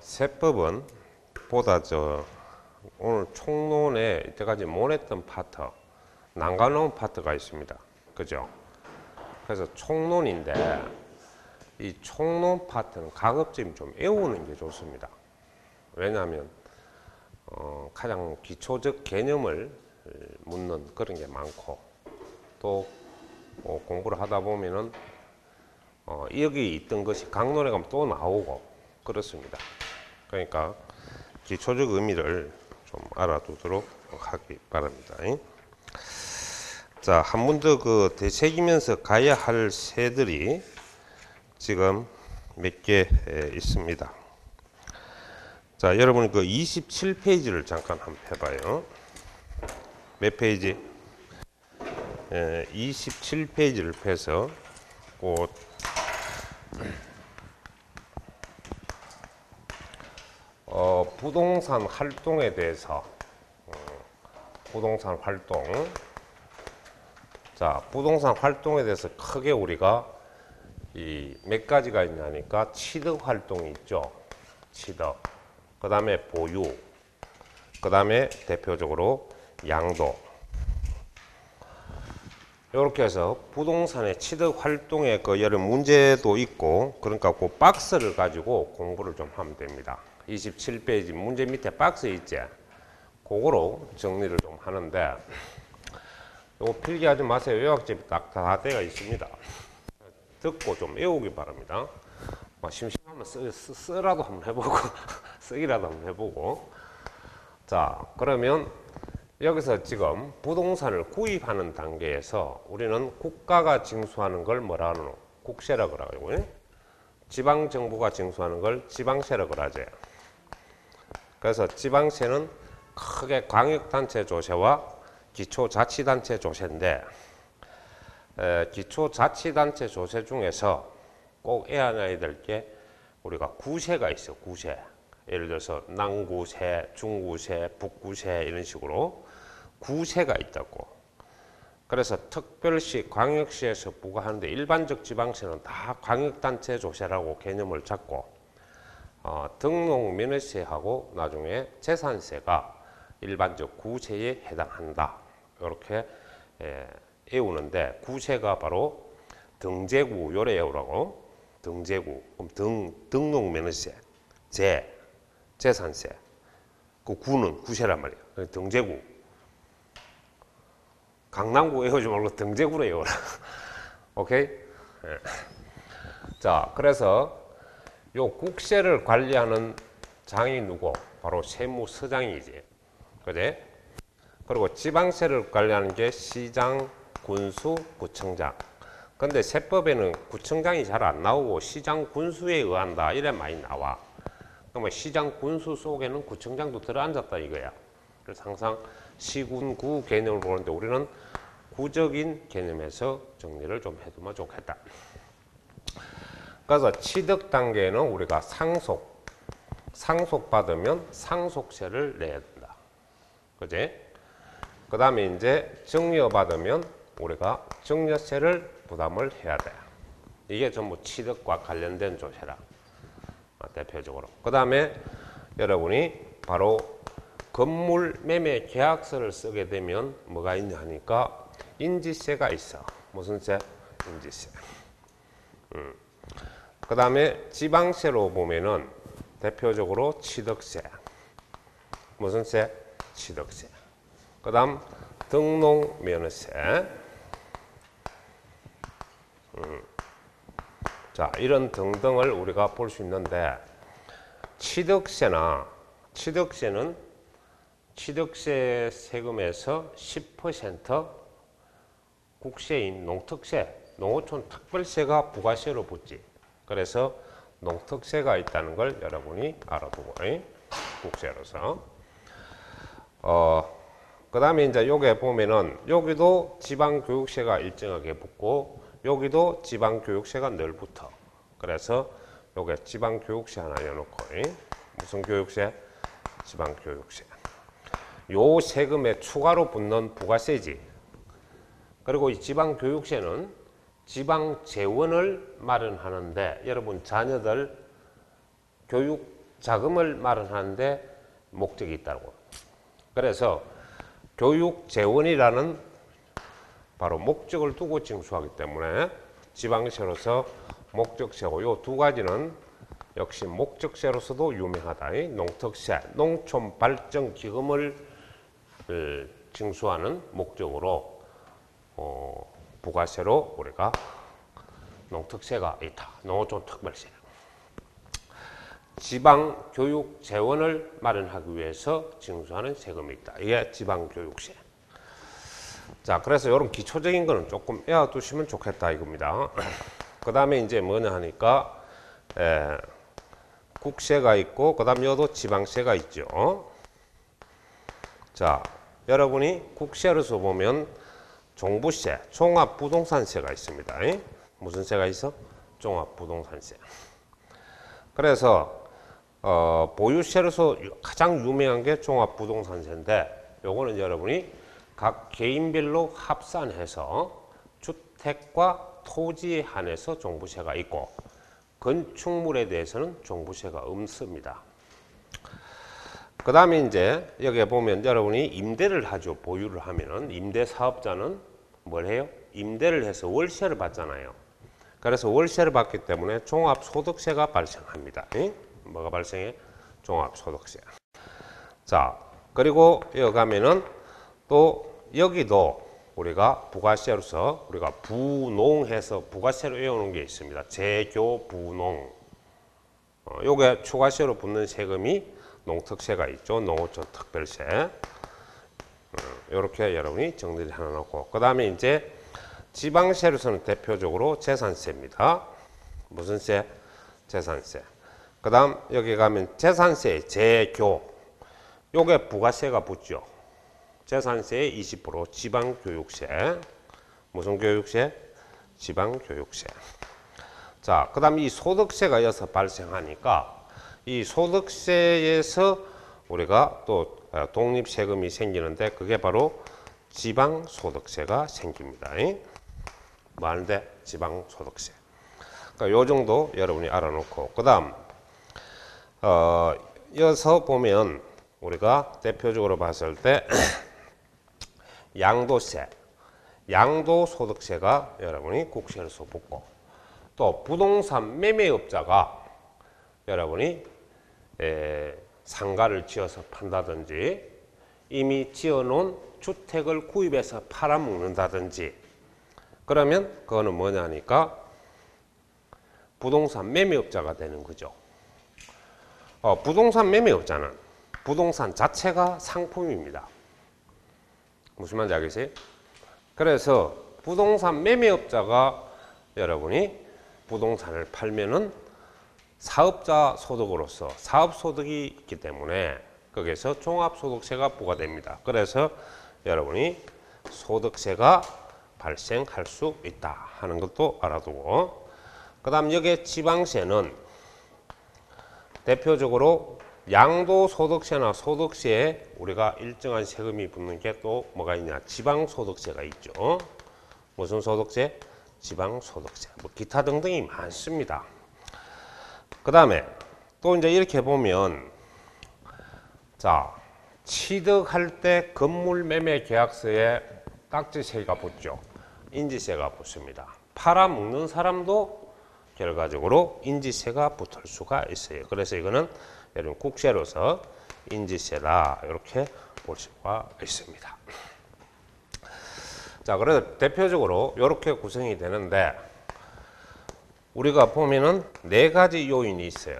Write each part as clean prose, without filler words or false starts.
세법은 보다 오늘 총론에 이때까지 못 했던 파트, 난간로운 파트가 있습니다. 그죠? 그래서 총론인데 이 총론 파트는 가급적 좀 외우는 게 좋습니다. 왜냐하면 가장 기초적 개념을 묻는 그런 게 많고 또 공부를 하다 보면은 여기 있던 것이 강론에 가면 또 나오고 그렇습니다. 그러니까 기초적 의미를 좀 알아두도록 하기 바랍니다. 자, 한 번 더 되새기면서 가야 할 새들이 지금 몇 개 있습니다. 자, 여러분 27페이지를 잠깐 한번 해봐요. 몇 페이지? 27페이지를 펴서 곧 부동산 활동에 대해서 부동산 활동. 자, 부동산 활동에 대해서 크게 우리가 이 몇 가지가 있냐니까 취득 활동이 있죠. 취득. 그 다음에 보유. 그 다음에 대표적으로 양도. 이렇게 해서 부동산의 취득 활동의 여러 문제도 있고, 그러니까 그 박스를 가지고 공부를 좀 하면 됩니다. 27페이지 문제 밑에 박스 있지? 그거로 정리를 좀 하는데, 요거 필기하지 마세요. 요약집이 딱 다 되어 있습니다. 듣고 좀 외우기 바랍니다. 심심하면 쓰라도 한번 해보고, 쓰기라도 한번 해보고. 자, 그러면 여기서 지금 부동산을 구입하는 단계에서 우리는 국가가 징수하는 걸 뭐라 하노? 국세라 그러고요. 지방정부가 징수하는 걸 지방세라 그러지. 그래서 지방세는 크게 광역단체 조세와 기초자치단체 조세인데, 기초자치단체 조세 중에서 꼭 알아야 될 게 우리가 구세가 있어. 구세. 예를 들어서 남구세, 중구세, 북구세 이런 식으로 구세가 있다고. 그래서 특별시, 광역시에서 부과하는데 일반적 지방세는 다 광역단체 조세라고 개념을 잡고 등록면허세하고 나중에 재산세가 일반적 구세에 해당한다. 이렇게 외우는데 구세가 바로 등재구 요래 외우라고. 등재구. 그럼 등록면허세, 재산세. 그 구는 구세란 말이야. 등재구. 강남구 외우지 말고 등재구로 외워라. 오케이? 자, 그래서 요 국세를 관리하는 장이 누구? 바로 세무서장이지. 그지? 그리고 지방세를 관리하는 게 시장, 군수, 구청장. 근데 세법에는 구청장이 잘 안 나오고 시장, 군수에 의한다. 이래 많이 나와. 그러면 시장, 군수 속에는 구청장도 들어앉았다 이거야. 그래서 항상 시군, 구 개념을 보는데 우리는 구적인 개념에서 정리를 좀 해두면 좋겠다. 그래서 취득 단계에는 우리가 상속받으면 상속세를 내야 된다. 그지? 그 다음에 이제 증여받으면 우리가 증여세를 부담을 해야 돼. 이게 전부 취득과 관련된 조세라. 대표적으로. 그 다음에 여러분이 바로 건물 매매 계약서를 쓰게 되면 뭐가 있냐 하니까 인지세가 있어. 무슨 세? 인지세. 그 다음에 지방세로 보면은 대표적으로 취득세. 무슨 세? 취득세. 그 다음 등록면허세. 자, 이런 등등을 우리가 볼 수 있는데 취득세는 취득세 세금에서 10% 국세인 농특세, 농어촌 특별세가 부가세로 붙지. 그래서 농특세가 있다는 걸 여러분이 알아두고, 국세로서. 그 다음에 이제 여기 보면은 여기도 지방교육세가 일정하게 붙고 여기도 지방교육세가 늘 붙어. 그래서 여기 지방교육세 하나 내놓고, 무슨 교육세? 지방교육세. 요 세금에 추가로 붙는 부가세지. 그리고 이 지방교육세는 지방재원을 마련하는데 여러분 자녀들 교육 자금을 마련하는데 목적이 있다고. 그래서 교육 재원이라는 바로 목적을 두고 징수하기 때문에 지방세로서 목적세고 요 두 가지는 역시 목적세로서도 유명하다. 농특세, 농촌발전기금을 징수하는 목적으로 부가세로 우리가 농특세가 있다. 농어촌특별세. 지방교육 재원을 마련하기 위해서 징수하는 세금이 있다. 이게 지방교육세. 자, 그래서 이런 기초적인 거는 조금 외워두시면 좋겠다 이겁니다. 그 다음에 이제 뭐냐 하니까 국세가 있고 그 다음 여도 지방세가 있죠. 자, 여러분이 국세로서 보면 종부세, 종합부동산세가 있습니다. 무슨 세가 있어? 종합부동산세. 그래서 보유세로서 가장 유명한 게 종합부동산세인데 요거는 여러분이 각 개인별로 합산해서 주택과 토지에 한해서 종부세가 있고 건축물에 대해서는 종부세가 없습니다. 그 다음에 이제 여기에 보면 여러분이 임대를 하죠. 보유를 하면은 임대사업자는 뭘 해요? 임대를 해서 월세를 받잖아요. 그래서 월세를 받기 때문에 종합소득세가 발생합니다. 뭐가 발생해? 종합소득세. 자, 그리고 여기 가면은 또 여기도 우리가 부가세로서 우리가 부농해서 부가세로 외우는 게 있습니다. 재교, 부농. 요게 추가세로 붙는 세금이 농특세가 있죠. 농어촌 특별세. 이렇게 여러분이 정리를 해놓고 그 다음에 이제 지방세로서는 대표적으로 재산세입니다. 무슨 세? 재산세. 그 다음 여기 가면 재산세, 재교. 요게 부가세가 붙죠. 재산세의 20% 지방교육세. 무슨 교육세? 지방교육세. 자, 그 다음 이 소득세가 이어서 발생하니까 이 소득세에서 우리가 또 독립세금이 생기는데 그게 바로 지방소득세가 생깁니다. 뭐 하는데? 지방소득세. 그러니까 요 정도 여러분이 알아놓고 그 다음 이어서 보면 우리가 대표적으로 봤을 때 양도세, 양도소득세가 여러분이 국세로서 붙고 또 부동산 매매업자가 여러분이 상가를 지어서 판다든지 이미 지어놓은 주택을 구입해서 팔아먹는다든지 그러면 그거는 뭐냐니까 부동산 매매업자가 되는 거죠. 부동산 매매업자는 부동산 자체가 상품입니다. 무슨 말인지 알겠어요? 그래서 부동산 매매업자가 여러분이 부동산을 팔면은 사업자 소득으로서 사업소득이 있기 때문에 거기에서 종합소득세가 부과됩니다. 그래서 여러분이 소득세가 발생할 수 있다 하는 것도 알아두고 그 다음 여기에 지방세는 대표적으로 양도소득세나 소득세에 우리가 일정한 세금이 붙는 게 또 뭐가 있냐? 지방소득세가 있죠. 무슨 소득세? 지방소득세. 뭐 기타 등등이 많습니다. 그 다음에 또 이제 이렇게 보면 자, 취득할 때 건물 매매 계약서에 딱지세가 붙죠. 인지세가 붙습니다. 팔아먹는 사람도 결과적으로 인지세가 붙을 수가 있어요. 그래서 이거는 여러분 국세로서 인지세다 이렇게 볼 수가 있습니다. 자, 그래서 대표적으로 이렇게 구성이 되는데 우리가 보면은 네 가지 요인이 있어요.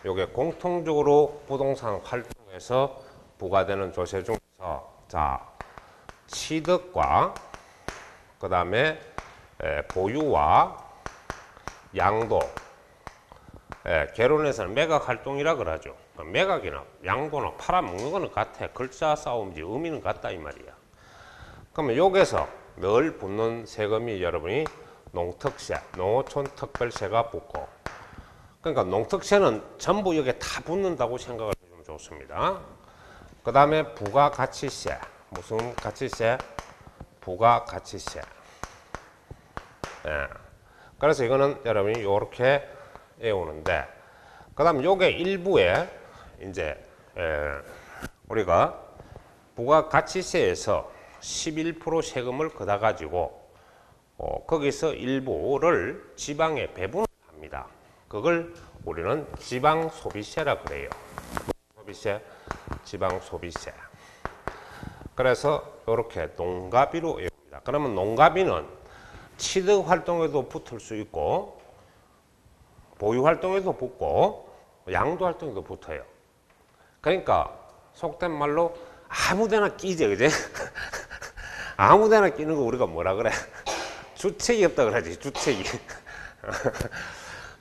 이게 공통적으로 부동산 활동에서 부과되는 조세 중에서 자, 취득과 그 다음에 보유와 양도, 개론에서는 매각 활동이라 그러죠. 매각이나 양도나 팔아먹는 거는 같아. 글자 싸움이지 의미는 같다 이 말이야. 그러면 여기서 늘 붙는 세금이 여러분이 농특세, 농어촌 특별세가 붙고 그러니까 농특세는 전부 여기에 다 붙는다고 생각을 해주면 좋습니다. 그 다음에 부가가치세, 무슨 가치세? 부가가치세. 그래서 이거는 여러분이 이렇게 외우는데 그다음 요게 일부에 이제 우리가 부가가치세에서 11% 세금을 걷어 가지고 거기서 일부를 지방에 배분합니다. 그걸 우리는 지방소비세라 그래요. 소비세, 지방소비세. 그래서 이렇게 농가비로 외웁니다. 그러면 농가비는 취득활동에도 붙을 수 있고 보유활동에도 붙고 양도활동에도 붙어요. 그러니까 속된 말로 아무데나 끼지, 그지? 아무데나 끼는 거 우리가 뭐라 그래? 주책이 없다 그러지, 주책이.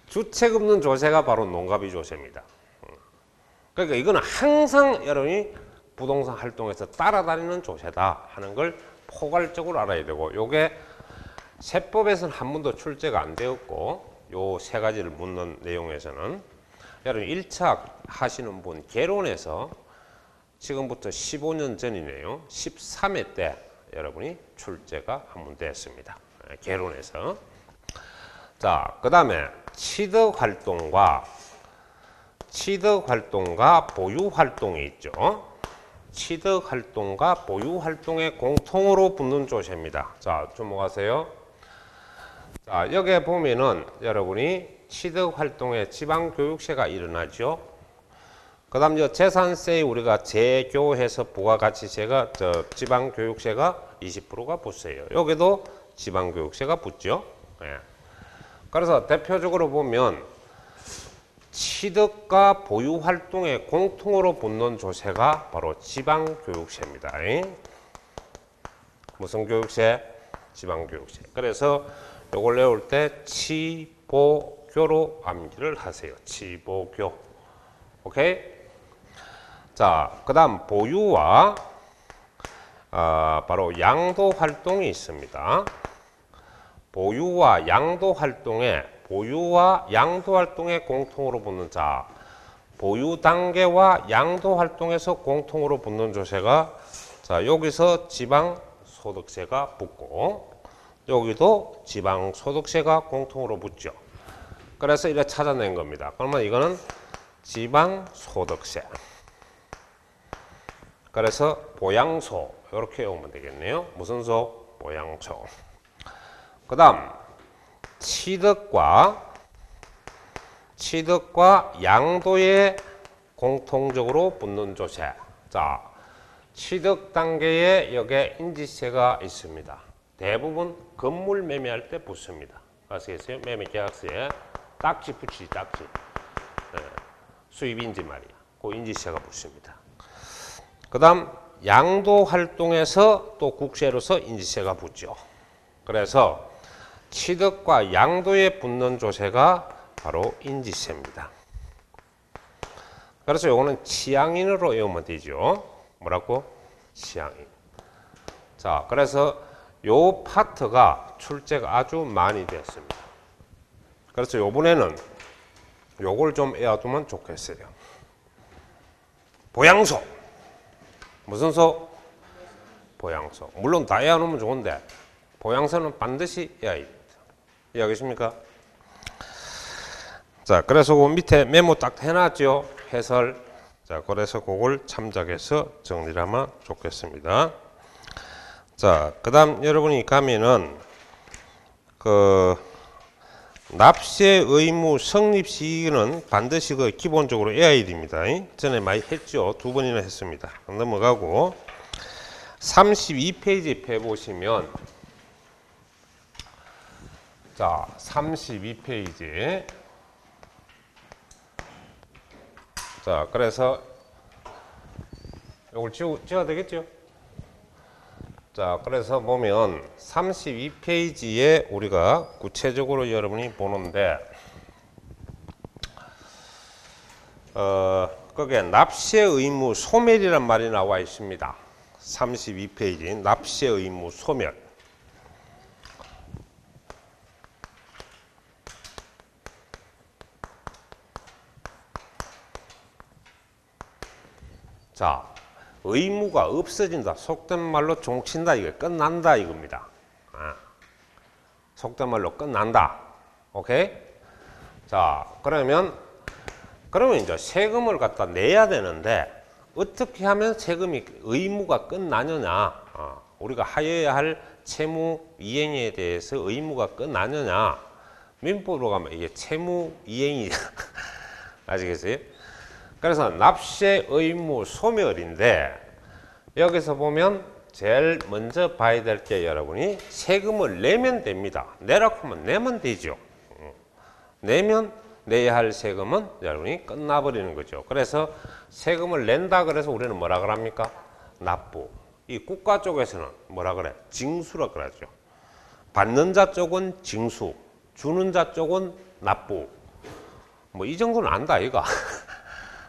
주책 없는 조세가 바로 농가비 조세입니다. 그러니까 이거는 항상 여러분이 부동산 활동에서 따라다니는 조세다 하는 걸 포괄적으로 알아야 되고, 요게 세법에서는 한 번도 출제가 안 되었고, 요 세 가지를 묻는 내용에서는 여러분 1차 하시는 분 개론에서 지금부터 15년 전이네요. 13회 때 여러분이 출제가 한 번 됐습니다. 개론에서. 자, 그 다음에 취득활동과 보유활동이 있죠. 취득활동과 보유활동에 공통으로 붙는 조세입니다. 자, 주목하세요. 자, 여기에 보면은 여러분이 취득활동에 지방교육세가 일어나죠. 그 다음 재산세에 우리가 재교해서 부가가치세가 지방교육세가 20%가 붙어요. 여기도 지방교육세가 붙죠. 예. 그래서 대표적으로 보면 취득과 보유활동에 공통으로 붙는 조세가 바로 지방교육세입니다. 무슨 교육세? 지방교육세. 그래서 요걸 외울 때 치보교로 암기를 하세요. 치보교. 오케이? 자, 그 다음 보유와 바로 양도활동이 있습니다. 보유와 양도활동에 공통으로 붙는 자, 보유 단계와 양도 활동에서 공통으로 붙는 조세가, 자, 여기서 지방소득세가 붙고 여기도 지방소득세가 공통으로 붙죠. 그래서 이렇게 찾아낸 겁니다. 그러면 이거는 지방소득세. 그래서 보양소 이렇게 외우면 되겠네요. 무슨 소? 보양소. 그 다음 취득과 양도에 공통적으로 붙는 조세. 자, 취득 단계에 여기에 인지세가 있습니다. 대부분 건물 매매할 때 붙습니다. 아시겠어요? 매매 계약서에 딱지 붙이지, 딱지. 네. 수입인지 말이야. 그 인지세가 붙습니다. 그 다음 양도 활동에서 또 국세로서 인지세가 붙죠. 그래서 취득과 양도에 붙는 조세가 바로 인지세입니다. 그래서 요거는 치양인으로 외우면 되죠. 뭐라고? 치양인. 자, 그래서 요 파트가 출제가 아주 많이 됐습니다. 그래서 요번에는 요걸 좀 외워두면 좋겠어요. 보양소. 무슨 소? 보양소. 물론 다 외워놓으면 좋은데 보양소는 반드시 외워야 됩니다. 이해하겠습니까? 자, 그래서 그 밑에 메모 딱 해놨죠. 해설. 자, 그래서 그걸 참작해서 정리를 하면 좋겠습니다. 자, 그 다음 여러분이 가면은 납세 의무 성립 시기는 반드시 기본적으로 외워야 됩니다. 전에 많이 했죠. 2번이나 했습니다. 넘어가고 32페이지 펴보시면, 자, 32페이지. 자, 그래서 이걸 지워야 되겠죠? 자, 그래서 보면 32페이지에 우리가 구체적으로 여러분이 보는데, 거기에 납세 의무 소멸이란 말이 나와 있습니다. 32페이지 납세 의무 소멸. 자, 의무가 없어진다. 속된 말로 종친다. 이게 끝난다 이겁니다. 속된 말로 끝난다. 오케이? 자, 그러면 그러면 이제 세금을 갖다 내야 되는데 어떻게 하면 세금이 의무가 끝나느냐, 우리가 하여야 할 채무 이행에 대해서 의무가 끝나느냐, 민법으로 가면 이게 채무 이행이 아시겠어요? 그래서 납세 의무 소멸인데 여기서 보면 제일 먼저 봐야 될 게 여러분이 세금을 내면 됩니다. 내라고 하면 내면 되죠. 내면 내야 할 세금은 여러분이 끝나버리는 거죠. 그래서 세금을 낸다 그래서 우리는 뭐라 그럽니까? 납부. 이 국가 쪽에서는 뭐라 그래? 징수라 그러죠. 받는 자 쪽은 징수, 주는 자 쪽은 납부. 뭐 이 정도는 안다 이거.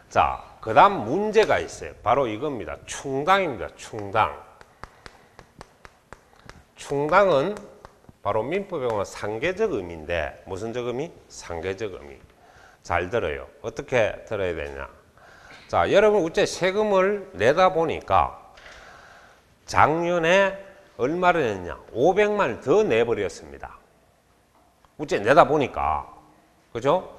자, 그 다음 문제가 있어요. 바로 이겁니다. 충당입니다. 충당. 충당은 바로 민법에 보면 상계적 의미인데 무슨 적 의미? 상계적 의미. 잘 들어요. 어떻게 들어야 되냐? 자, 여러분 우째 세금을 내다 보니까 작년에 얼마를 냈냐? 500만 더 내버렸습니다. 우째 내다 보니까. 그죠?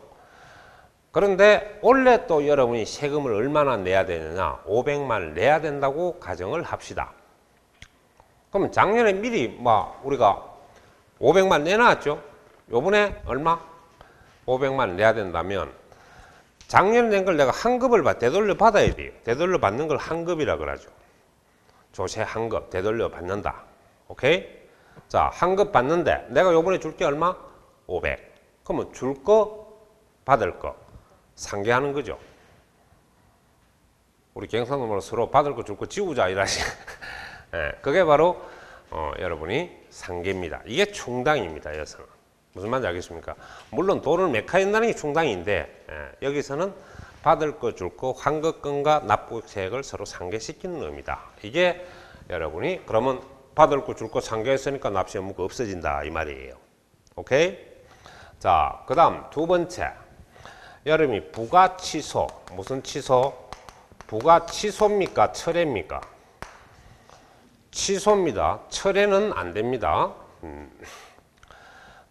그런데 올해 또 여러분이 세금을 얼마나 내야 되느냐? 500만을 내야 된다고 가정을 합시다. 그럼 작년에 미리 우리가 500만 내놨죠? 요번에 얼마? 500만 내야 된다면 작년에 낸 걸 내가 환급을 되돌려 받아야 돼요. 되돌려 받는 걸 환급이라 그러죠. 조세 환급 되돌려 받는다. 오케이? 자, 환급 받는데 내가 요번에 줄 게 얼마? 500. 그러면 줄 거 받을 거 상계하는 거죠. 우리 경상도말로 서로 받을 거 줄 거 지우자 이라시. 예, 그게 바로 여러분이 상계입니다. 이게 충당입니다. 여기서는 무슨 말인지 알겠습니까? 물론 돈을 메카인다는 게 충당인데 여기서는 받을 거 줄 거 환급금과 납부세액을 서로 상계시키는 의미다. 이게 여러분이 그러면 받을 거 줄 거 상계했으니까 납세 의무가 없어진다 이 말이에요. 오케이? 자, 그 다음 두 번째 여러분이 부가 취소. 무슨 취소? 부가 취소입니까? 철회입니까? 취소입니다. 철회는 안 됩니다.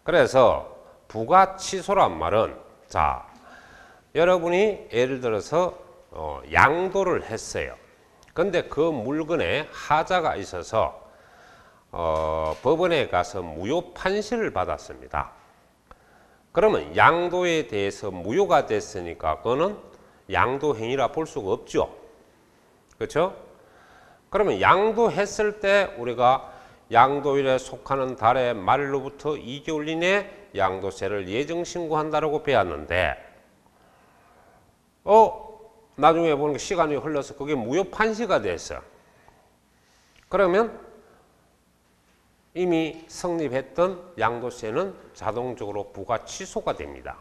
그래서 부가 취소란 말은 자, 여러분이 예를 들어서 양도를 했어요. 근데 그 물건에 하자가 있어서 법원에 가서 무효 판시를 받았습니다. 그러면 양도에 대해서 무효가 됐으니까 그거는 양도행위라 볼 수가 없죠. 그렇죠? 그러면 양도했을 때 우리가 양도일에 속하는 달의 말로부터 2개월 이내에 양도세를 예정신고한다라고 배웠는데 나중에 보니까 시간이 흘러서 그게 무효 판시가 됐어. 그러면 이미 성립했던 양도세는 자동적으로 부가 취소가 됩니다.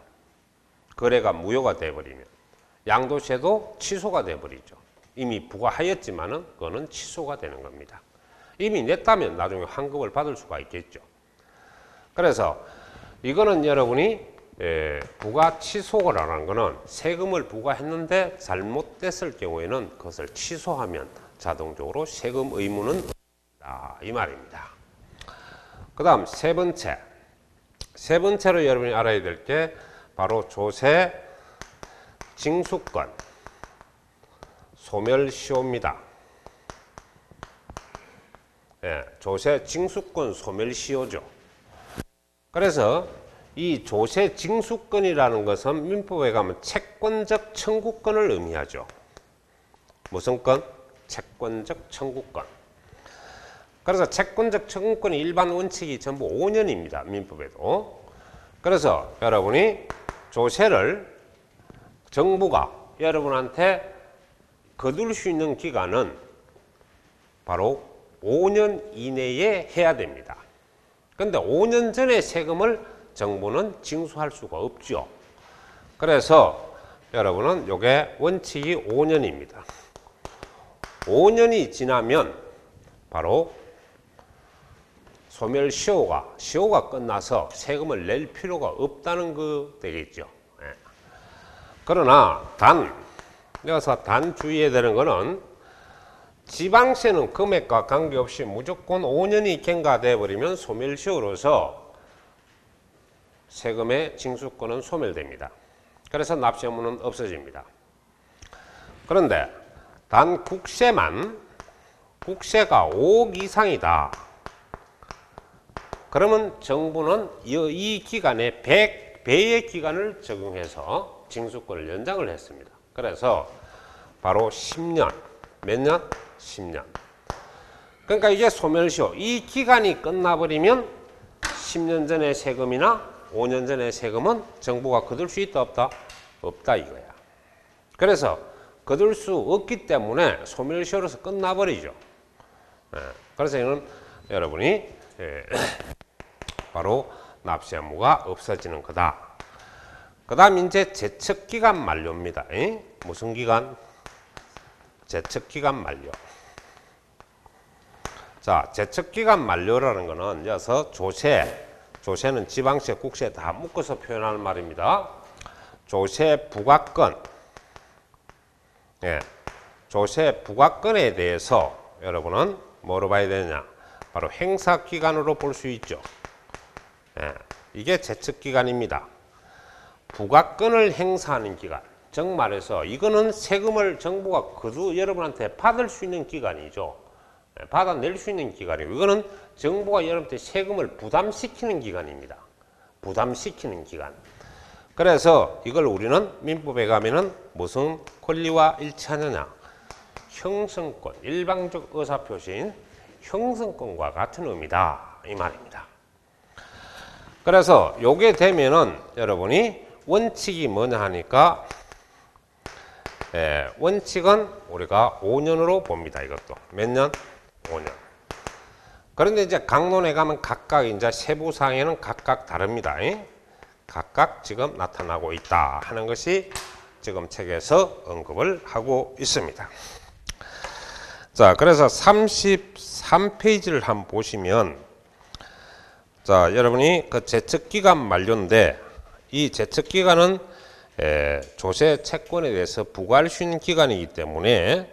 거래가 무효가 돼버리면 양도세도 취소가 돼버리죠. 이미 부과하였지만은 그거는 취소가 되는 겁니다. 이미 냈다면 나중에 환급을 받을 수가 있겠죠. 그래서 이거는 여러분이 부가 취소라는 거는 세금을 부과했는데 잘못됐을 경우에는 그것을 취소하면 자동적으로 세금 의무는 없다 이 말입니다. 그 다음 세 번째로 여러분이 알아야 될 게 바로 조세 징수권 소멸시효입니다. 예, 조세 징수권 소멸시효죠. 그래서 이 조세 징수권이라는 것은 민법에 가면 채권적 청구권을 의미하죠. 무슨 권? 채권적 청구권. 그래서 채권적 청구권의 일반 원칙이 전부 5년입니다. 민법에도. 그래서 여러분이 조세를 정부가 여러분한테 거둘 수 있는 기간은 바로 5년 이내에 해야 됩니다. 그런데 5년 전에 세금을 정부는 징수할 수가 없죠. 그래서 여러분은 이게 원칙이 5년입니다. 5년이 지나면 바로 시효가 끝나서 세금을 낼 필요가 없다는 거 되겠죠. 그러나 여기서 단 주의해야 되는 거는 지방세는 금액과 관계없이 무조건 5년이 경과돼 버리면 소멸시효로서 세금의 징수권은 소멸됩니다. 그래서 납세 의무는 없어집니다. 그런데 단 국세가 5억 이상이다. 그러면 정부는 이 기간에 100배의 기간을 적용해서 징수권을 연장을 했습니다. 그래서 바로 10년. 몇 년? 10년. 그러니까 이게 소멸시효. 이 기간이 끝나버리면 10년 전의 세금이나 5년 전의 세금은 정부가 거둘 수 있다 없다? 없다 이거야. 그래서 거둘 수 없기 때문에 소멸시효로서 끝나버리죠. 그래서 이는 여러분이 바로 납세 의무가 없어지는 거다. 그 다음 이제 제척기간 만료입니다. 무슨 기간? 제척기간 만료. 자, 제척기간 만료라는 거는 여기서 조세는 지방세, 국세 다 묶어서 표현하는 말입니다. 조세 부과권, 조세 부과권에 대해서 여러분은 뭐로 봐야 되느냐? 바로 행사기간으로 볼 수 있죠. 이게 제척기간입니다. 부과권을 행사하는 기간. 즉 말해서 이거는 세금을 정부가 여러분한테 받을 수 있는 기간이죠. 받아낼 수 있는 기간이고, 이거는 정부가 여러분한테 세금을 부담시키는 기간입니다. 부담시키는 기간. 그래서 이걸 우리는 민법에 가면은 무슨 권리와 일치하느냐? 형성권, 일방적 의사표시인 형성권과 같은 의미다. 이 말입니다. 그래서 요게 되면은 여러분이 원칙이 뭐냐 하니까, 원칙은 우리가 5년으로 봅니다. 이것도. 몇 년? 5년. 그런데 이제 강론에 가면 각각 이제 세부사항에는 각각 다릅니다. 각각 지금 나타나고 있다 하는 것이 지금 책에서 언급을 하고 있습니다. 자, 그래서 33페이지를 한번 보시면, 자, 여러분이 그 제척기간 만료인데, 이 제척기간은 조세 채권에 대해서 부과할 수 있는 기간이기 때문에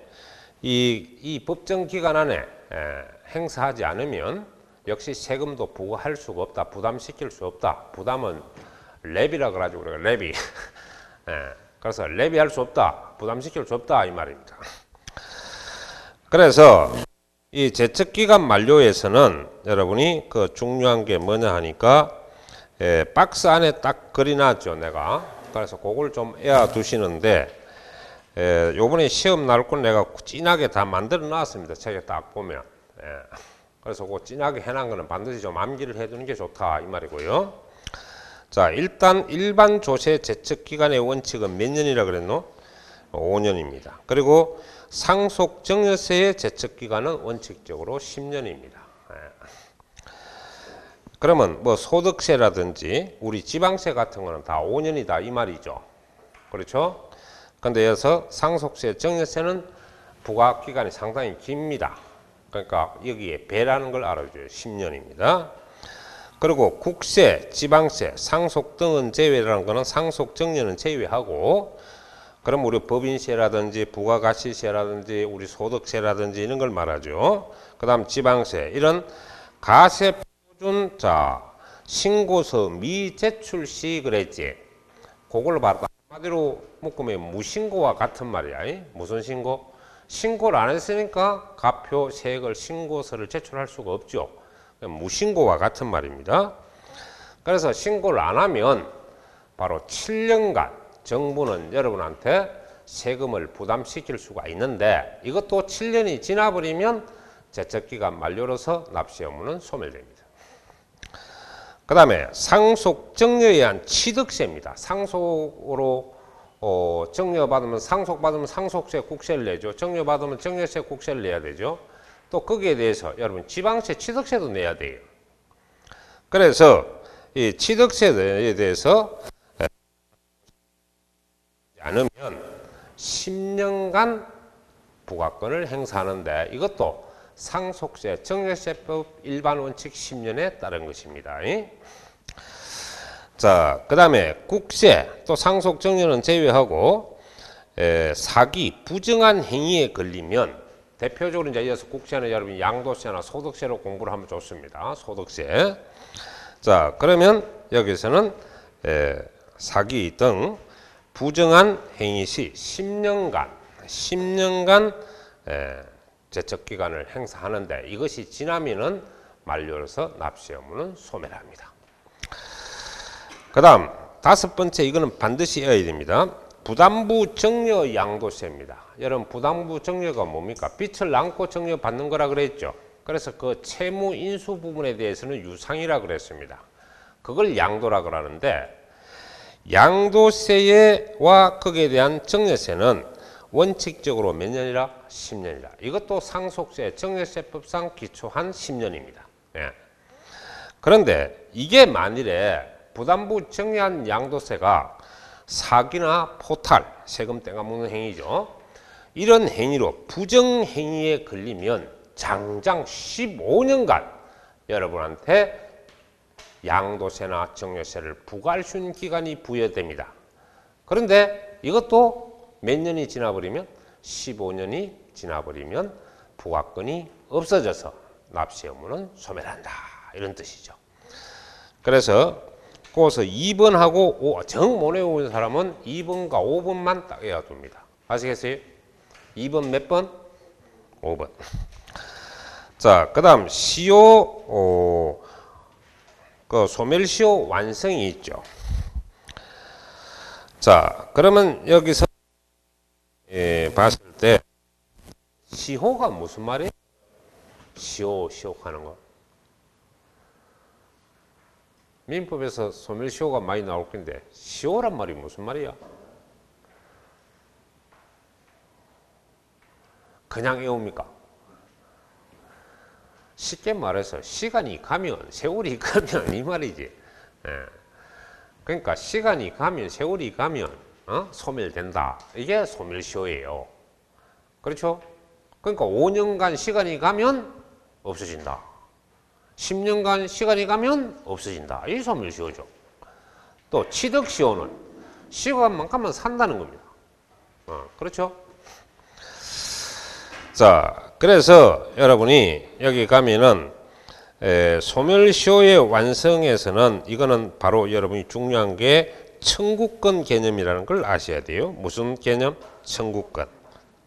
이 법정 기간 안에 행사하지 않으면 역시 세금도 부과할 수가 없다. 부담시킬 수 없다. 부담은 랩이라 그러죠. 우리가 랩이. 그래서 랩이 할 수 없다. 부담시킬 수 없다. 이 말입니다. 그래서 이 제척기간 만료에서는 여러분이 그 중요한 게 뭐냐 하니까 박스 안에 딱 그려놨죠. 내가. 그래서 그걸 좀 애워 두시는데, 요번에 시험 나올 건 내가 진하게 다 만들어 놨습니다. 책에 딱 보면. 그래서 그 진하게 해놓은 거는 반드시 좀 암기를 해두는 게 좋다. 이 말이고요. 자, 일단 일반 조세 제척기간의 원칙은 몇 년이라 그랬노? 5년입니다. 그리고 상속증여세의 제척기간은 원칙적으로 10년입니다. 그러면 뭐 소득세라든지 우리 지방세 같은 거는 다 5년이다 이 말이죠. 그렇죠? 근데 여기서 상속세, 증여세는 부과 기간이 상당히 깁니다. 그러니까 여기에 배라는 걸 알아줘요. 10년입니다. 그리고 국세, 지방세, 상속 등은 제외라는 거는 상속, 증여는 제외하고, 그럼 우리 법인세라든지 부가가치세라든지 우리 소득세라든지 이런 걸 말하죠. 그 다음 지방세, 이런 가세 표준, 자, 신고서 미제출 시 그랬지. 그걸로 바로 한마디로 묶으면 무신고와 같은 말이야. 무슨 신고? 신고를 안 했으니까 가표, 세액을 신고서를 제출할 수가 없죠. 무신고와 같은 말입니다. 그래서 신고를 안 하면 바로 7년간 정부는 여러분한테 세금을 부담시킬 수가 있는데, 이것도 7년이 지나버리면 제척기간 만료로서 납세 의무는 소멸됩니다. 그 다음에 상속 증여에 의한 취득세입니다. 상속으로 증여받으면 상속세 국세를 내죠. 증여받으면 증여세 국세를 내야 되죠. 또 거기에 대해서 여러분 지방세 취득세도 내야 돼요. 그래서 이 취득세에 대해서 않으면 10년간 부과권을 행사하는데, 이것도 상속세, 증여세법 일반 원칙 10년에 따른 것입니다. 자, 그 다음에 국세, 또 상속, 증여는 제외하고 사기, 부정한 행위에 걸리면, 대표적으로 이제 이어서 국세는 여러분 양도세나 소득세로 공부를 하면 좋습니다. 소득세. 자, 그러면 여기서는 사기 등 부정한 행위 시 10년간 제척기간을 행사하는데 이것이 지나면은 만료로서 납세 의무는 소멸합니다. 그 다음 5번째 이거는 반드시 해야 됩니다. 부담부 정려 양도세입니다. 여러분 부담부 정려가 뭡니까? 빚을 안고 정려 받는 거라 그랬죠. 그래서 그 채무 인수 부분에 대해서는 유상이라 그랬습니다. 그걸 양도라 그러는데 양도세와 거기에 대한 정려세는 원칙적으로 몇 년이라? 10년이라. 이것도 상속세 정려세법상 기초한 10년입니다. 예. 그런데 이게 만일에 부담부 정려한 양도세가 사기나 포탈, 세금 떼가먹는 행위죠. 이런 행위로 부정행위에 걸리면 장장 15년간 여러분한테 양도세나 정려세를 부과할 수 있는 기간이 부여됩니다. 그런데 이것도 몇 년이 지나버리면 15년이 지나버리면 부과권이 없어져서 납세 의무는 소멸한다. 이런 뜻이죠. 그래서 거기서 2번하고 정 못 외우는 사람은 2번과 5번만 딱 외워둡니다. 아시겠어요? 2번 몇 번? 5번. 자, 그 다음 시효 그 소멸시효 완성이 있죠. 자, 그러면 여기서 봤을 때 시효가 무슨 말이에요? 시효하는 거. 민법에서 소멸시효가 많이 나올 건데 시효란 말이 무슨 말이야? 그냥 외웁니까? 쉽게 말해서 시간이 가면 세월이 가면 이 말이지. 예. 그러니까 시간이 가면 세월이 가면 소멸된다. 이게 소멸시효예요. 그렇죠? 그러니까 5년간 시간이 가면 없어진다. 10년간 시간이 가면 없어진다. 이 소멸시효죠. 또 취득시효는 시간만큼만 산다는 겁니다. 그렇죠? 자, 그래서 여러분이 여기 가면은 소멸시효의 완성에서는 이거는 바로 여러분이 중요한 게 청구권 개념이라는 걸 아셔야 돼요. 무슨 개념? 청구권.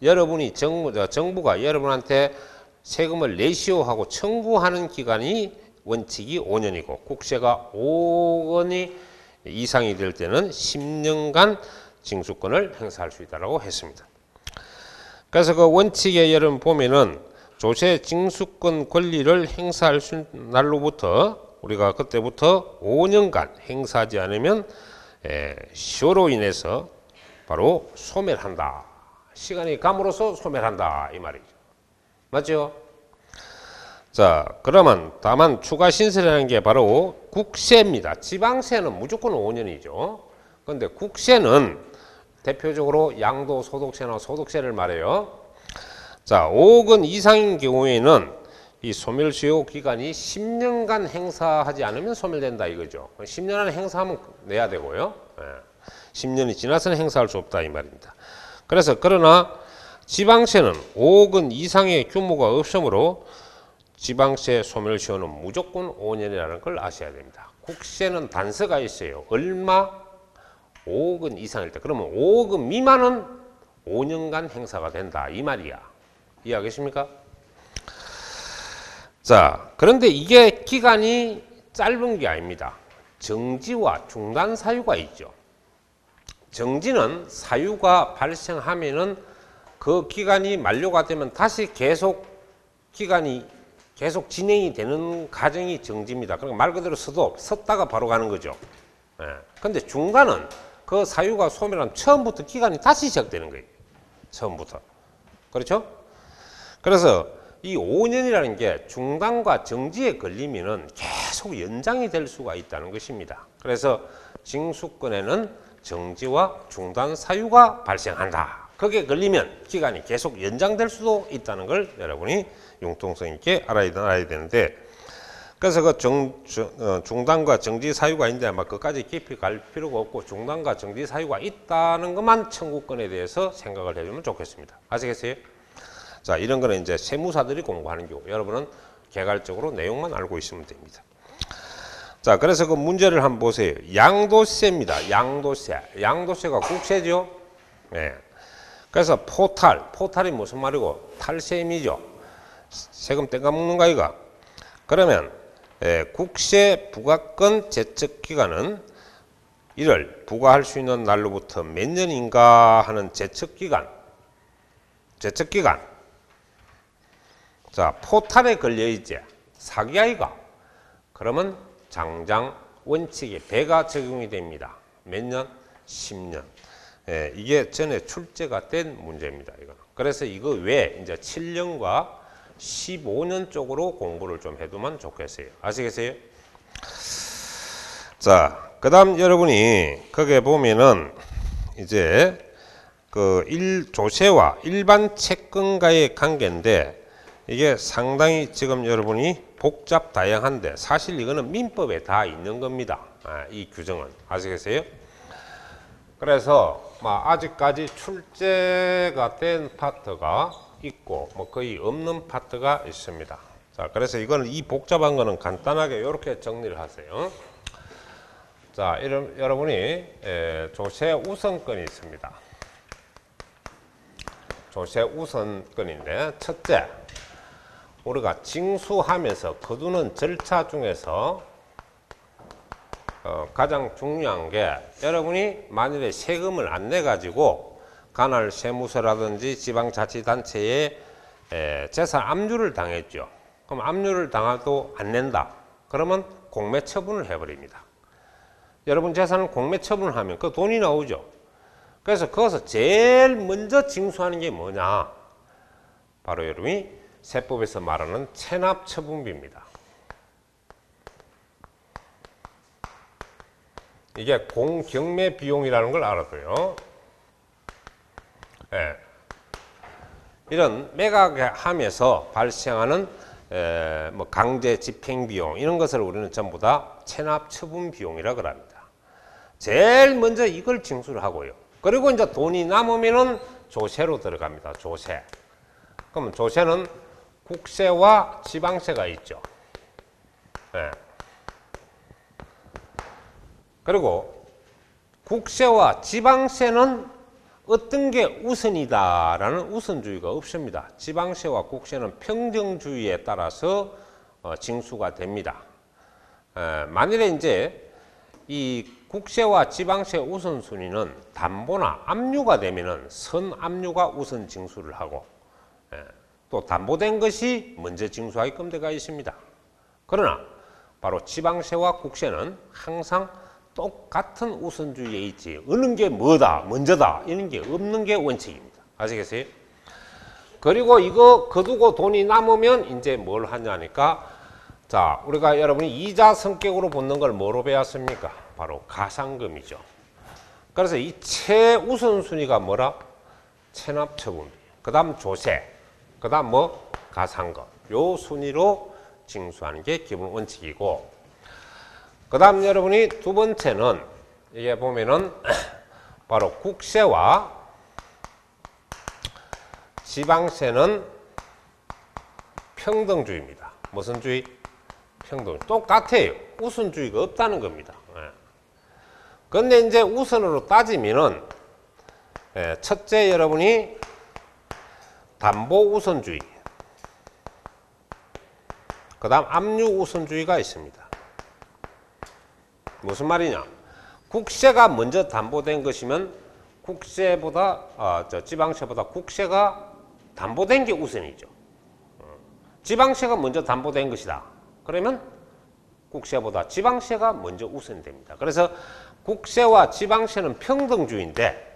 여러분이 정부가 여러분한테 세금을 내시오 하고 청구하는 기간이 원칙이 5년이고 국세가 5억 원이 이상이 될 때는 10년간 징수권을 행사할 수 있다고 했습니다. 그래서 그 원칙에 여러분 보면은 조세 징수권 권리를 행사할 수 있는 날로부터 우리가 그때부터 5년간 행사하지 않으면 시효로 인해서 바로 소멸한다. 시간이 감으로써 소멸한다 이 말이죠. 맞죠? 자, 그러면 다만 추가 신설이라는 게 바로 국세입니다. 지방세는 무조건 5년이죠. 그런데 국세는 대표적으로 양도소득세나 소득세를 말해요. 자, 5억 원 이상인 경우에는 이 소멸시효 기간이 10년간 행사하지 않으면 소멸된다 이거죠. 10년 안에 행사하면 내야 되고요. 10년이 지나서는 행사할 수 없다 이 말입니다. 그래서 그러나 지방세는 5억 원 이상의 규모가 없으므로 지방세 소멸시효는 무조건 5년이라는 걸 아셔야 됩니다. 국세는 단서가 있어요. 얼마? 5억 원 이상일 때. 그러면 5억 원 미만은 5년간 행사가 된다. 이 말이야. 이해하겠습니까? 자, 그런데 이게 기간이 짧은 게 아닙니다. 정지와 중단 사유가 있죠. 정지는 사유가 발생하면은 그 기간이 만료가 되면 다시 계속 기간이 계속 진행이 되는 과정이 정지입니다. 그러니까 말 그대로 섰다가 바로 가는 거죠. 근데 중단은 그 사유가 소멸한 처음부터 기간이 다시 시작되는 거예요. 처음부터. 그렇죠? 그래서 이 5년이라는 게 중단과 정지에 걸리면은 계속 연장이 될 수가 있다는 것입니다. 그래서 징수권에는 정지와 중단 사유가 발생한다. 거기에 걸리면 기간이 계속 연장될 수도 있다는 걸 여러분이 융통성 있게 알아야 되는데, 그래서 그 중단과 정지 사유가 있는데 아마 그까지 깊이 갈 필요가 없고 중단과 정지 사유가 있다는 것만 청구권에 대해서 생각을 해주면 좋겠습니다. 아시겠어요? 자, 이런 거는 이제 세무사들이 공부하는 거고 여러분은 개괄적으로 내용만 알고 있으면 됩니다. 자, 자, 그래서 그 문제를 한번 보세요. 양도세입니다. 양도세가 국세죠. 예. 그래서 포탈이 무슨 말이고? 탈세임이죠. 세금 땡까먹는 거 아이가? 그러면 국세 부과권 제척기간은 이를 부과할 수 있는 날로부터 몇 년인가 하는 제척기간. 자, 포탈에 걸려있지. 사기 아이가. 그러면 장장 원칙이 배가 적용이 됩니다. 몇 년? 10년. 이게 전에 출제가 된 문제입니다. 이거는. 그래서 이거 외에 이제 7년과 15년 쪽으로 공부를 좀 해두면 좋겠어요. 아시겠어요? 자, 그 다음 여러분이 거기에 보면은 이제 그 조세와 일반 채권과의 관계인데 이게 상당히 지금 여러분이 복잡 다양한데 사실 이거는 민법에 다 있는 겁니다. 이 규정은. 아시겠어요? 그래서 아직까지 출제가 된 파트가 있고 거의 없는 파트가 있습니다. 자, 그래서 이거는 이 복잡한 거는 간단하게 이렇게 정리를 하세요. 자, 여러분이 조세 우선권이 있습니다. 조세 우선권인데 첫째, 우리가 징수하면서 거두는 절차 중에서 가장 중요한 게 여러분이 만일에 세금을 안 내가지고 관할 세무서라든지 지방자치단체에 재산 압류를 당했죠. 그럼 압류를 당해도 안 낸다. 그러면 공매 처분을 해버립니다. 여러분 재산을 공매 처분을 하면 그 돈이 나오죠. 그래서 거기서 제일 먼저 징수하는 게 뭐냐? 바로 여러분이 세법에서 말하는 체납처분비입니다. 이게 공경매 비용이라는 걸 알아둬요. 예. 이런 매각하면서 발생하는 강제 집행 비용 이런 것을 우리는 전부 다 체납 처분 비용이라고 합니다. 제일 먼저 이걸 징수를 하고요. 그리고 이제 돈이 남으면은 조세로 들어갑니다. 조세. 그러면 조세는 국세와 지방세가 있죠. 예. 그리고 국세와 지방세는 어떤 게 우선이다라는 우선주의가 없습니다. 지방세와 국세는 평등주의에 따라서 징수가 됩니다. 만일에 이제 이 국세와 지방세 우선순위는 담보나 압류가 되면은 선압류가 우선 징수를 하고 또 담보된 것이 먼저 징수하게끔 되어 있습니다. 그러나 바로 지방세와 국세는 항상 똑같은 우선주의에 있지 어느 게 뭐다 먼저다 이런 게 없는 게 원칙입니다. 아시겠어요? 그리고 이거 거두고 돈이 남으면 이제 뭘 하냐니까 자 우리가 여러분이 이자 성격으로 붙는 걸 뭐로 배웠습니까? 바로 가상금이죠. 그래서 이 최우선순위가 뭐라? 체납처분비, 그 다음 조세, 그 다음 뭐 가상금 요 순위로 징수하는 게 기본 원칙이고 그 다음 여러분이 두 번째는 이게 보면은 바로 국세와 지방세는 평등주의입니다. 무슨 주의? 평등. 똑같아요. 우선주의가 없다는 겁니다. 그런데 이제 우선으로 따지면은 첫째 여러분이 담보 우선주의, 그 다음 압류 우선주의가 있습니다. 무슨 말이냐? 국세가 먼저 담보된 것이면 국세보다 지방세보다 국세가 담보된 게 우선이죠. 지방세가 먼저 담보된 것이다. 그러면 국세보다 지방세가 먼저 우선됩니다. 그래서 국세와 지방세는 평등주의인데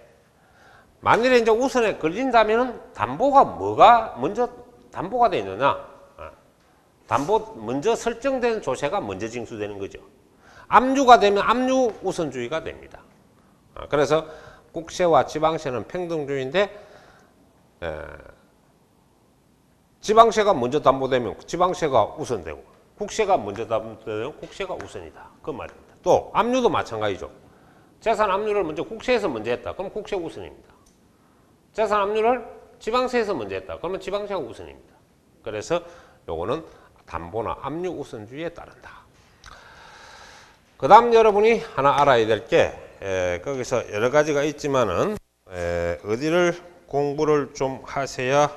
만일에 이제 우선에 걸린다면은 담보가 뭐가 먼저 담보가 되어 있느냐? 담보 먼저 설정된 조세가 먼저 징수되는 거죠. 압류가 되면 압류 우선주의가 됩니다. 그래서 국세와 지방세는 평등주의인데 지방세가 먼저 담보되면 지방세가 우선되고 국세가 먼저 담보되면 국세가 우선이다. 그 말입니다. 또 압류도 마찬가지죠. 재산 압류를 먼저 국세에서 먼저 했다. 그럼 국세 우선입니다. 재산 압류를 지방세에서 먼저 했다. 그러면 지방세가 우선입니다. 그래서 요거는 담보나 압류 우선주의에 따른다. 그 다음 여러분이 하나 알아야 될 게, 거기서 여러 가지가 있지만은, 어디를 공부를 좀 하셔야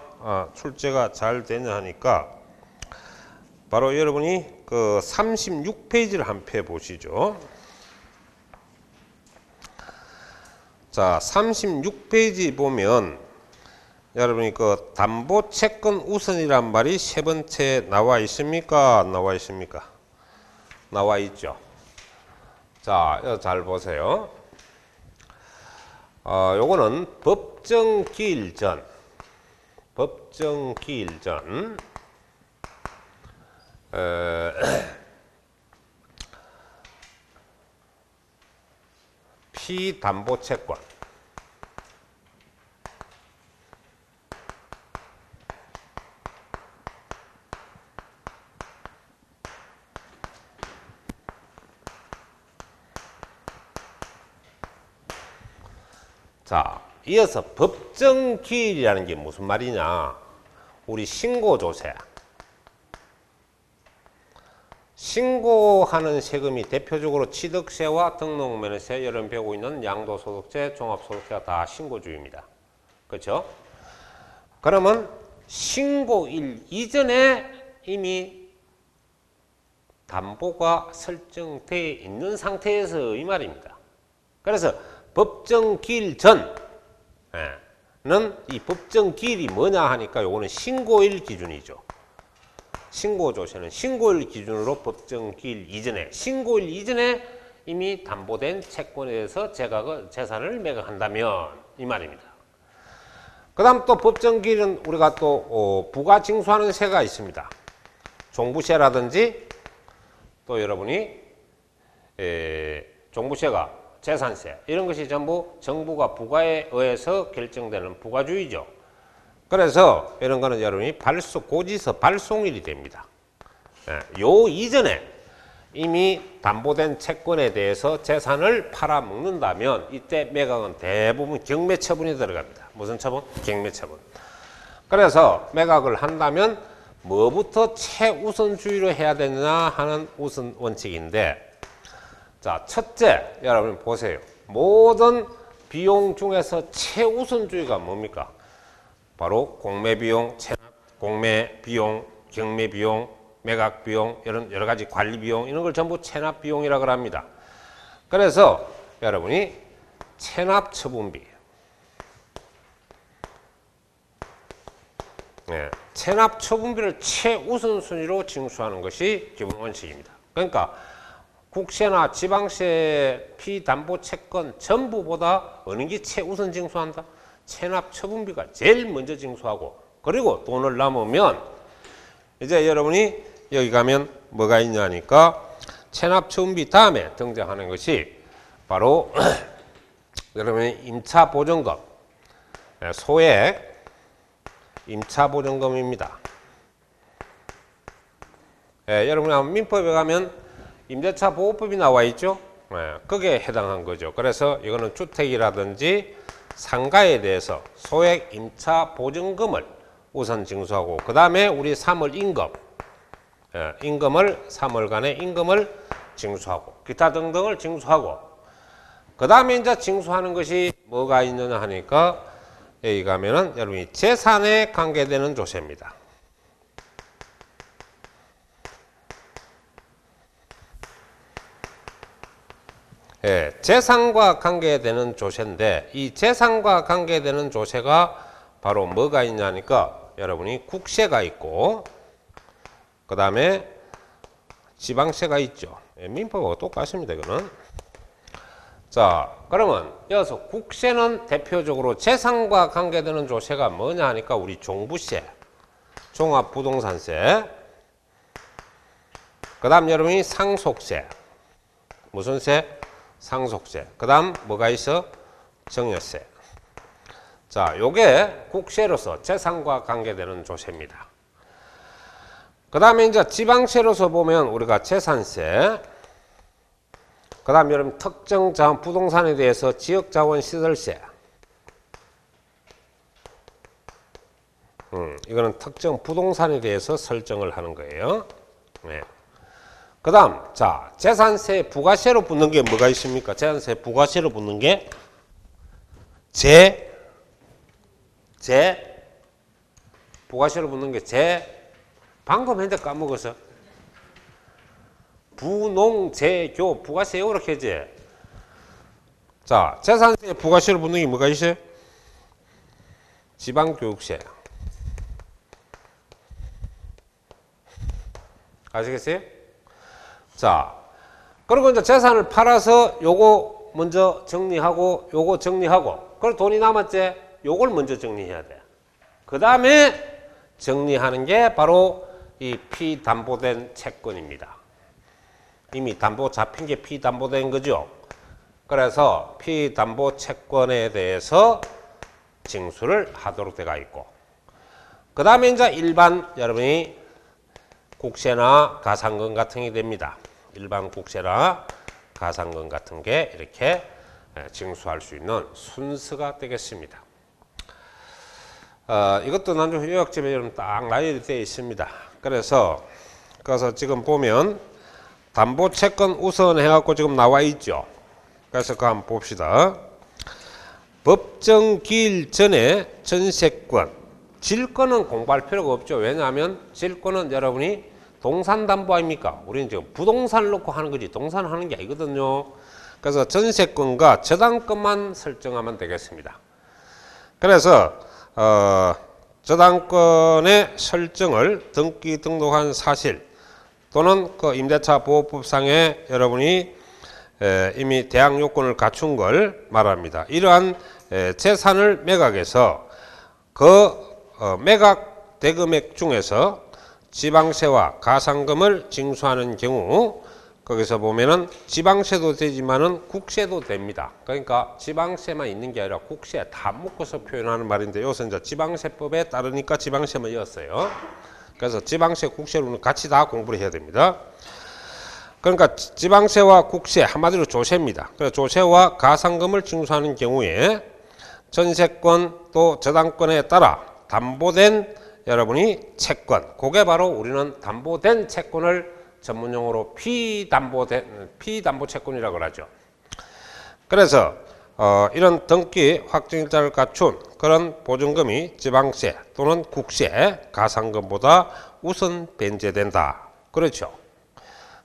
출제가 잘 되냐 하니까, 바로 여러분이 그 36페이지를 한 펴 보시죠. 자, 36페이지 보면, 여러분이 그 담보 채권 우선이란 말이 세 번째 나와 있습니까? 안 나와 있습니까? 나와 있죠. 자, 이거 잘 보세요. 요거는 법정 기일 전, 피담보 채권. 자, 이어서 법정 기일이라는 게 무슨 말이냐? 우리 신고조세. 신고하는 세금이 대표적으로 취득세와 등록면허세, 여러분 배우고 있는 양도소득세, 종합소득세가 다 신고주입니다. 그렇죠? 그러면 신고일 이전에 이미 담보가 설정되어 있는 상태에서 이 말입니다. 그래서 법정 기일 전은 이 법정 기일이 뭐냐 하니까 요거는 신고일 기준이죠. 신고조세는 신고일 기준으로 법정 기일 이전에, 신고일 이전에 이미 담보된 채권에 대해서 재산을 매각한다면 이 말입니다. 그 다음 또 법정 기일은 우리가 또 부가 징수하는 세가 있습니다. 종부세라든지 또 여러분이 종부세가 재산세 이런 것이 전부 정부가 부가에 의해서 결정되는 부가주의죠. 그래서 이런 거는 여러분이 고지서 발송일이 됩니다. 요 이전에 이미 담보된 채권에 대해서 재산을 팔아먹는다면 이때 매각은 대부분 경매처분이 들어갑니다. 무슨 처분? 경매처분. 그래서 매각을 한다면 뭐부터 최우선주의로 해야 되느냐 하는 우선 원칙인데, 자, 첫째, 여러분 보세요. 모든 비용 중에서 최우선주의가 뭡니까? 바로 공매비용, 공매비용, 경매비용, 매각비용, 이런 여러 가지 관리비용, 이런 걸 전부 체납비용이라고 합니다. 그래서 여러분이 체납처분비, 체납처분비를 최우선순위로 징수하는 것이 기본 원칙입니다. 그러니까 국세나 지방세 피담보채권 전부보다 어느 게 최우선 징수한다? 체납처분비가 제일 먼저 징수하고, 그리고 돈을 남으면 이제 여러분이 여기 가면 뭐가 있냐니까 체납처분비 다음에 등장하는 것이 바로 여러분이 임차보증금, 소액 임차보증금입니다. 여러분 민법에 가면 임대차 보호법이 나와 있죠. 거기에 해당한 거죠. 그래서 이거는 주택이라든지 상가에 대해서 소액 임차 보증금을 우선 징수하고, 그 다음에 우리 3월 임금을 3월간의 임금을 징수하고, 기타 등등을 징수하고, 그 다음에 이제 징수하는 것이 뭐가 있느냐 하니까 여기 가면은 여러분이 재산에 관계되는 조세입니다. 재산과 관계되는 조세인데, 이 재산과 관계되는 조세가 바로 뭐가 있냐니까 여러분이 국세가 있고, 그 다음에 지방세가 있죠. 민법하고 똑같습니다. 이거는. 자, 그러면 여기서 국세는 대표적으로 재산과 관계되는 조세가 뭐냐 하니까 우리 종부세, 종합부동산세, 그 다음 여러분이 상속세, 무슨 세? 상속세. 그 다음 뭐가 있어? 증여세. 자, 요게 국세로서 재산과 관계되는 조세입니다. 그 다음에 이제 지방세로서 보면 우리가 재산세, 그 다음 여러분 특정 자원 부동산에 대해서 지역자원시설세, 이거는 특정 부동산에 대해서 설정을 하는 거예요. 네. 그 다음, 자, 재산세 부가세로 붙는 게 뭐가 있습니까? 재산세 부가세로 붙는 게 부가세로 붙는 게 방금 현재 까먹어서. 부농재교 부가세 이렇게 하지. 자, 재산세 부가세로 붙는 게 뭐가 있어요? 지방교육세. 아시겠어요? 자, 그리고 이제 재산을 팔아서 요거 먼저 정리하고 요거 정리하고 그리고 돈이 남았지? 요걸 먼저 정리해야 돼. 그 다음에 정리하는 게 바로 이 피담보된 채권입니다. 이미 담보 잡힌 게 피담보된 거죠. 그래서 피담보 채권에 대해서 징수를 하도록 되어 있고, 그 다음에 이제 일반 여러분이 국세나 가상금 같은 게 됩니다. 일반 국세나 가상금 같은 게 이렇게 징수할 수 있는 순서가 되겠습니다. 이것도 나중에 요약집에 여러분 딱 나열이 되어 있습니다. 그래서 지금 보면 담보채권 우선 해갖고 지금 나와 있죠. 그래서 그거 한번 봅시다. 법정 기일 전에 전세권, 질권은 공부할 필요가 없죠. 왜냐하면 질권은 여러분이 동산담보 아닙니까? 우리는 지금 부동산을 놓고 하는 거지 동산을 하는 게 아니거든요. 그래서 전세권과 저당권만 설정하면 되겠습니다. 그래서 저당권의 설정을 등기 등록한 사실 또는 그 임대차 보호법상에 여러분이 이미 대항 요건을 갖춘 걸 말합니다. 이러한 재산을 매각해서 그 매각 대금액 중에서 지방세와 가상금을 징수하는 경우 거기서 보면은 지방세도 되지만은 국세도 됩니다. 그러니까 지방세만 있는 게 아니라 국세 다 묶어서 표현하는 말인데 여기서 이제 지방세법에 따르니까 지방세만 이었어요. 그래서 지방세, 국세로는 같이 다 공부를 해야 됩니다. 그러니까 지방세와 국세 한마디로 조세입니다. 그래서 조세와 가상금을 징수하는 경우에 전세권 또 저당권에 따라 담보된 여러분이 채권, 그게 바로 우리는 담보된 채권을 전문용어로 피담보 채권이라고 하죠. 그래서 이런 등기 확정일자를 갖춘 그런 보증금이 지방세 또는 국세, 가상금보다 우선 변제된다. 그렇죠.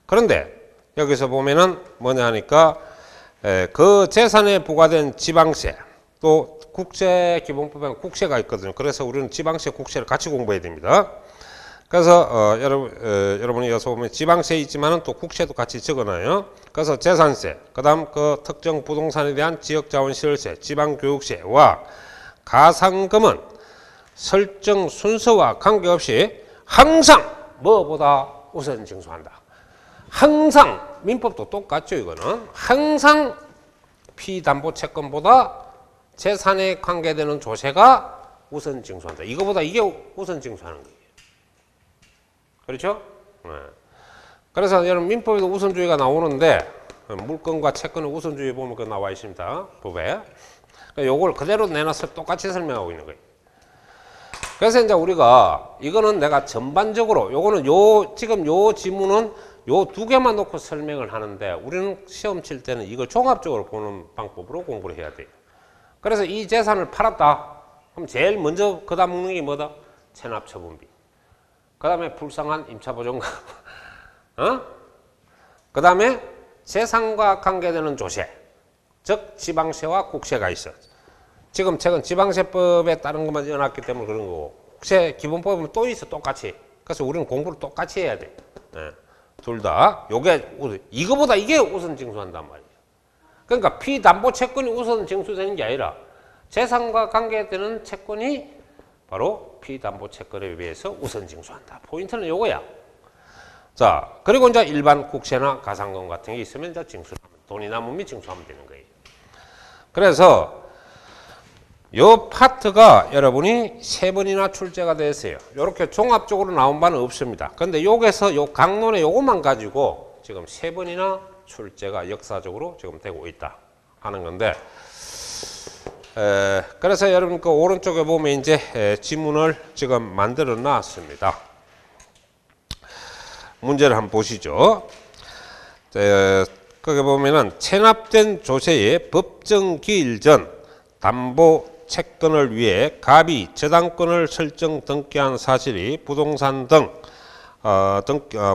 그런데 여기서 보면은 뭐냐 하니까 그 재산에 부과된 지방세 또 국세 기본법에는 국세가 있거든요. 그래서 우리는 지방세, 국세를 같이 공부해야 됩니다. 그래서 여러분이 여기서 보면 지방세 있지만은 또 국세도 같이 적어놔요. 그래서 재산세, 그다음 그 특정 부동산에 대한 지역자원시설세, 지방교육세와 가상금은 설정 순서와 관계없이 항상 뭐보다 우선 징수한다. 항상 민법도 똑같죠. 이거는 항상 피담보 채권보다 재산에 관계되는 조세가 우선 징수한다. 이거보다 이게 우선 징수하는 거예요. 그렇죠? 네. 그래서 여러분 민법에도 우선주의가 나오는데 물건과 채권의 우선주의 보면 그 나와 있습니다. 법에. 요걸 그대로 내놔서 똑같이 설명하고 있는 거예요. 그래서 이제 우리가 이거는 내가 전반적으로 요거는 지금 요 지문은 요 두 개만 놓고 설명을 하는데 우리는 시험 칠 때는 이걸 종합적으로 보는 방법으로 공부를 해야 돼요. 그래서 이 재산을 팔았다. 그럼 제일 먼저 그다음 묻는 게 뭐다? 체납처분비. 그 다음에 불상한 임차보증금. 그 다음에 재산과 관계되는 조세. 즉 지방세와 국세가 있어. 지금 최근 지방세법에 따른 것만 넣어놨기 때문에 그런 거고 국세 기본법은 또 있어 똑같이. 그래서 우리는 공부를 똑같이 해야 돼. 네. 둘 다 요게 이거보다 이게 우선 징수한단 말이에요. 그러니까 피담보 채권이 우선 징수되는 게 아니라 재산과 관계되는 채권이 바로 피담보 채권에 비해서 우선 징수한다. 포인트는 요거야. 자, 그리고 이제 일반 국세나 가상금 같은 게 있으면 이제 징수하면 돈이 남으면 징수하면 되는 거예요. 그래서 요 파트가 여러분이 3번이나 출제가 됐어요. 요렇게 종합적으로 나온 바는 없습니다. 근데 여기서 요 강론에 요것만 가지고 지금 3번이나 출제가 역사적으로 지금 되고 있다 하는 건데 그래서 여러분 그 오른쪽에 보면 이제 지문을 지금 만들어 놨습니다. 문제를 한번 보시죠. 거기 보면은 체납된 조세의 법정 기일 전 담보 채권을 위해 갑이 저당권을 설정 등기한 사실이 부동산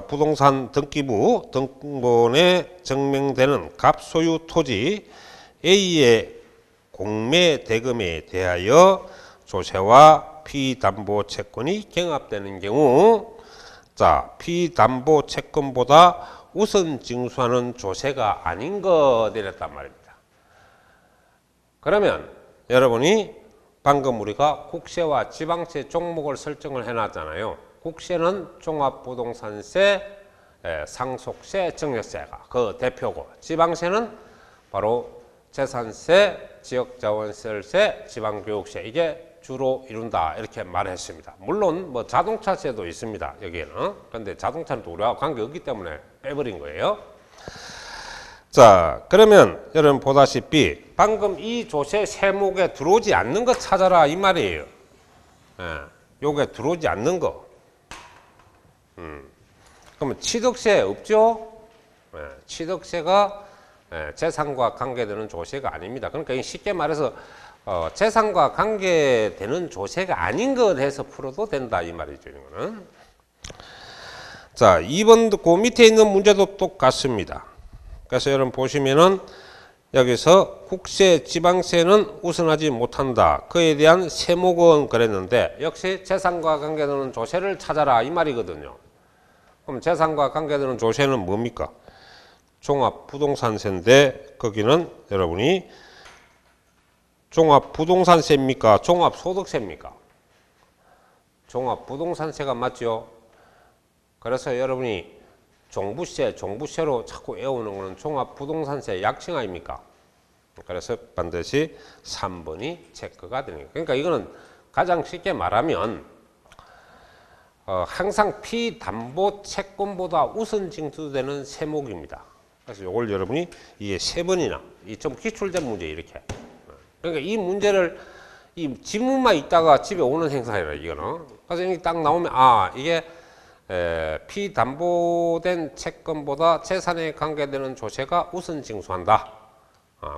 부동산 등기부 등본에 증명되는 갑 소유 토지 A의 공매 대금에 대하여 조세와 피담보 채권이 경합되는 경우, 자, 피담보 채권보다 우선 징수하는 조세가 아닌 거 내렸단 말입니다. 그러면 여러분이 방금 우리가 국세와 지방세 종목을 설정을 해놨잖아요. 국세는 종합부동산세, 상속세, 증여세가 그 대표고, 지방세는 바로 재산세, 지역자원세세, 지방교육세, 이게 주로 이룬다, 이렇게 말했습니다. 물론 뭐 자동차세도 있습니다, 여기에는. 그런데 자동차는 또 우리와 관계없기 때문에 빼버린 거예요. 자, 그러면 여러분 보다시피 방금 이 조세 세목에 들어오지 않는 거 찾아라, 이 말이에요. 요게 들어오지 않는 거. 그러면 취득세 없죠? 취득세가 재산과 관계되는 조세가 아닙니다. 그러니까 쉽게 말해서 재산과 관계되는 조세가 아닌 것 해서 풀어도 된다, 이 말이죠, 이거는. 자, 2번 그 밑에 있는 문제도 똑같습니다. 그래서 여러분 보시면은 여기서 국세, 지방세는 우선하지 못한다. 그에 대한 세목은 그랬는데 역시 재산과 관계되는 조세를 찾아라, 이 말이거든요. 그럼 재산과 관계되는 조세는 뭡니까? 종합부동산세인데 거기는 여러분이 종합부동산세입니까? 종합소득세입니까? 종합부동산세가 맞죠? 그래서 여러분이 종부세로 자꾸 외우는 것은 종합부동산세 약칭 아닙니까? 그래서 반드시 3번이 체크가 되는 거예요. 그러니까 이거는 가장 쉽게 말하면 항상 피담보 채권보다 우선 징수되는 세목입니다. 그래서 이걸 여러분이 이게 3번이나 이 좀 기출된 문제 이렇게. 그러니까 이 문제를 이 지문만 있다가 집에 오는 행사이라 이거는. 그래서 여기 딱 나오면 이게 피담보된 채권보다 재산에 관계되는 조세가 우선 징수한다.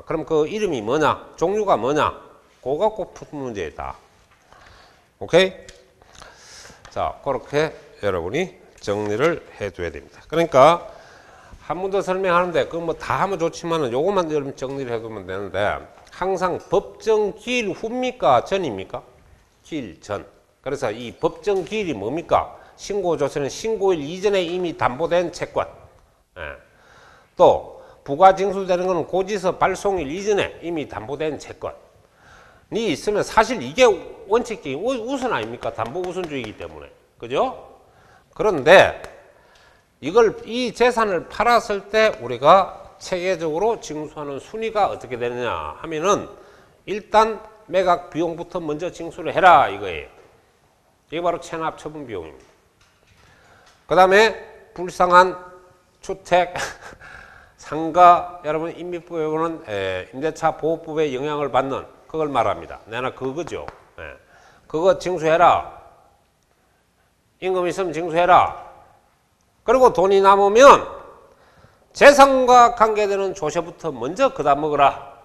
그럼 그 이름이 뭐냐? 종류가 뭐냐? 그거 갖고 푸는 문제이다. 오케이? 자, 그렇게 여러분이 정리를 해줘야 됩니다. 그러니까 한 번 더 설명하는데 그거 뭐 다 하면 좋지만은 요것만 여러분 정리를 해두면 되는데 항상 법정 기일 후입니까? 전입니까? 기일 전. 그래서 이 법정 기일이 뭡니까? 신고조세는 신고일 이전에 이미 담보된 채권. 또 부가징수되는 것은 고지서 발송일 이전에 이미 담보된 채권이 있으면 사실 이게 원칙적인 우선 아닙니까? 담보 우선주의이기 때문에. 그죠? 그런데 이 재산을 팔았을 때 우리가 체계적으로 징수하는 순위가 어떻게 되느냐 하면은 일단 매각 비용부터 먼저 징수를 해라, 이거예요. 이게 바로 체납 처분 비용입니다. 그 다음에 불상한 주택, 상가, 여러분 임대법에는 임대차 보호법에 영향을 받는 그걸 말합니다. 내가 그거죠. 그거 징수해라. 임금 있으면 징수해라. 그리고 돈이 남으면 재산과 관계되는 조세부터 먼저 그다 먹어라.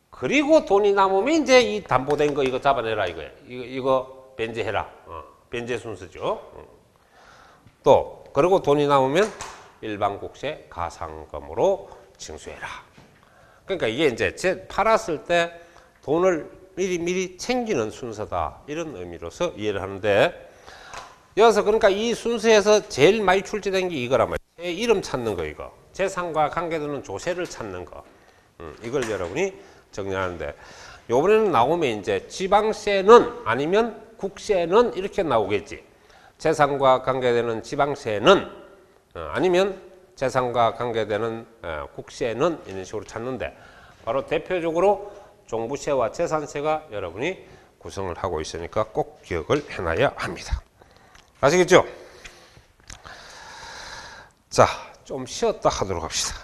그리고 돈이 남으면 이제 이 담보된 거 이거 잡아내라, 이거예요. 이거 변제해라. 변제 순서죠. 또 그리고 돈이 남으면 일반 국세 가상금으로 징수해라. 그러니까 이게 이제 팔았을 때 돈을 미리 챙기는 순서다, 이런 의미로서 이해를 하는데, 여기서 그러니까 이 순서에서 제일 많이 출제된 게 이거란 말이에요. 제 이름 찾는 거, 이거 재산과 관계되는 조세를 찾는 거. 이걸 여러분이 정리하는데, 요번에는 나오면 이제 지방세는 아니면 국세는 이렇게 나오겠지. 재산과 관계되는 지방세는 아니면 재산과 관계되는 국세는 이런 식으로 찾는데, 바로 대표적으로 종부세와 재산세가 여러분이 구성을 하고 있으니까 꼭 기억을 해놔야 합니다. 아시겠죠? 자, 좀 쉬었다 하도록 합시다.